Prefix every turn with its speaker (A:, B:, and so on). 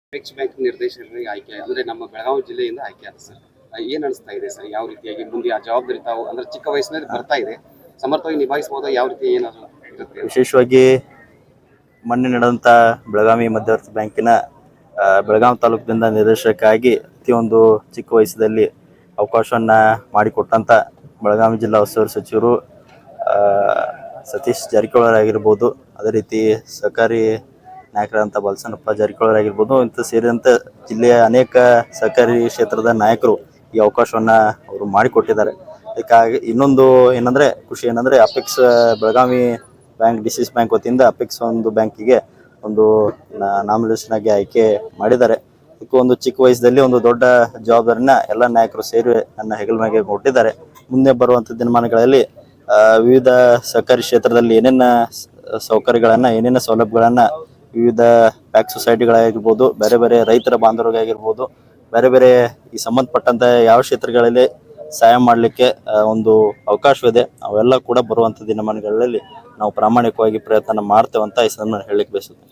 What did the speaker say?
A: Apex bank ನಿರ್ದೇಶಕರಿಗೆ ಆಯ್ಕೆ ಅಂದ್ರೆ ನಮ್ಮ ಬೆಳಗಾವಿ ಜಿಲ್ಲೆಯಿಂದ ಆಯ್ಕೆ ಆದ ಸರ್. ಏನ್ ಅನಿಸ್ತಾ ಇದೆ ಸರ್? ಯಾವ ರೀತಿಯಾಗಿ ಮುಂದೆ ಆ ಜವಾಬ್ದಾರಿ ತಾವು ಅಂದ್ರೆ ಚಿಕ್ಕ ವಯಸ್ಸಿನಲ್ಲಿ ಬರ್ತಾ ಇದೆ, ಸಮರ್ಥವಾಗಿ ನಿಭಾಯಿಸಬಹುದು? ಯಾವ ರೀತಿ ಏನಾದ್ರು ಇರುತ್ತೆ?
B: ವಿಶೇಷವಾಗಿ ಮೊನ್ನೆ ನಡೆದಂಥ ಬೆಳಗಾವಿ ಮಧ್ಯವರ್ತಿ ಬ್ಯಾಂಕಿನ ಬೆಳಗಾವಿ ತಾಲೂಕಿನಿಂದ ನಿರ್ದೇಶಕರಾಗಿ ಪ್ರತಿಯೊಂದು ಚಿಕ್ಕ ವಯಸ್ಸಲ್ಲಿ ಅವಕಾಶವನ್ನು ಮಾಡಿಕೊಟ್ಟಂಥ ಬೆಳಗಾವಿ ಜಿಲ್ಲಾ ಉಸ್ತುವಾರಿ ಸಚಿವರು ಸತೀಶ್ ಜಾರಕಿಹೊಳಿ ಆಗಿರ್ಬೋದು, ಅದೇ ರೀತಿ ಸಹಕಾರಿ ನಾಯಕರಾದಂಥ ಬಲಸನಪ್ಪ ಜಾರಕಿಹೊಳಿ ಆಗಿರ್ಬೋದು, ಇಂಥ ಸೇರಿದಂತೆ ಜಿಲ್ಲೆಯ ಅನೇಕ ಸಹಕಾರಿ ಕ್ಷೇತ್ರದ ನಾಯಕರು ಈ ಅವಕಾಶವನ್ನು ಅವರು ಮಾಡಿಕೊಟ್ಟಿದ್ದಾರೆ. ಅದಕ್ಕಾಗಿ ಇನ್ನೊಂದು ಏನಂದರೆ ಖುಷಿ ಏನಂದರೆ ಅಪೆಕ್ಸ್ ಬೆಳಗಾವಿ ಬ್ಯಾಂಕ್ ಡಿಸಿಸ್ ಬ್ಯಾಂಕ್ ವತಿಯಿಂದ ಅಪೆಕ್ಸ್ ಒಂದು ಬ್ಯಾಂಕಿಗೆ ಒಂದು ನಾಮಿನೇಷನ್ ಆಗಿ ಆಯ್ಕೆ ಮಾಡಿದ್ದಾರೆ. ಇದಕ್ಕೆ ಒಂದು ಚಿಕ್ಕ ವಯಸ್ಸಲ್ಲಿ ಒಂದು ದೊಡ್ಡ ಜವಾಬ್ದಾರಿನ ಎಲ್ಲ ನಾಯಕರು ಸೇರಿ ನನ್ನ ಹೆಗಲ ಮೇಲೆ ಕೊಟ್ಟಿದ್ದಾರೆ. ಮುಂದೆ ಬರುವಂಥ ದಿನಮಾನಗಳಲ್ಲಿ ವಿವಿಧ ಸಹಕಾರಿ ಕ್ಷೇತ್ರದಲ್ಲಿ ಏನೇನ ಸೌಕರ್ಯಗಳನ್ನು, ಏನೇನ ಸೌಲಭ್ಯಗಳನ್ನು ವಿವಿಧ ಬ್ಯಾಂಕ್ ಸೊಸೈಟಿಗಳಾಗಿರ್ಬೋದು, ಬೇರೆ ಬೇರೆ ರೈತರ ಬಾಂಧವರಿಗಾಗಿರ್ಬೋದು, ಬೇರೆ ಬೇರೆ ಈ ಸಂಬಂಧಪಟ್ಟಂಥ ಯಾವ ಕ್ಷೇತ್ರಗಳಲ್ಲಿ ಸಹಾಯ ಮಾಡಲಿಕ್ಕೆ ಒಂದು ಅವಕಾಶವಿದೆ, ಅವೆಲ್ಲ ಕೂಡ ಬರುವಂಥ ದಿನಮಾನಗಳಲ್ಲಿ ನಾವು ಪ್ರಾಮಾಣಿಕವಾಗಿ ಪ್ರಯತ್ನ ಮಾಡ್ತೇವೆ ಅಂತ ಈ ಸಂದರ್ಭ ಹೇಳಲಿಕ್ಕೆ ಬಯಸುತ್ತೇನೆ.